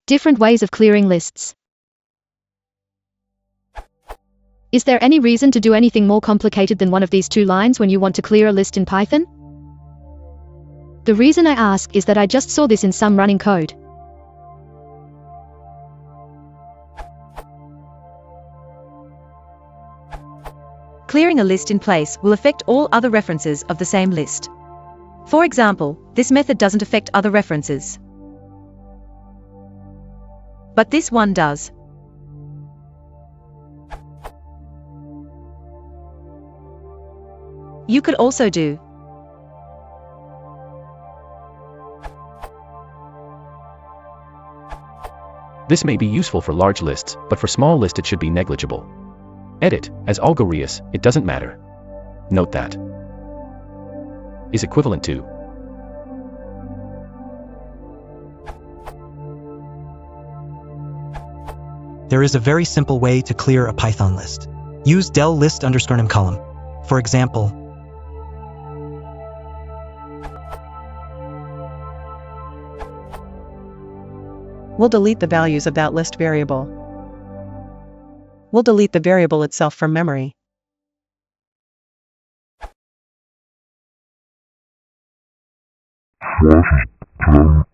Different ways of clearing lists. Is there any reason to do anything more complicated than one of these two lines when you want to clear a list in Python? The reason I ask is that I just saw this in some running code. Clearing a list in place will affect all other references of the same list. For example, this method doesn't affect other references, but this one does. You could also do This may be useful for large lists, but for small lists it should be negligible. Edit, as Algorius, it doesn't matter. Note that is equivalent to. There is a very simple way to clear a Python list. Use del list _num column. For example, we'll delete the values of that list variable. We'll delete the variable itself from memory. /10%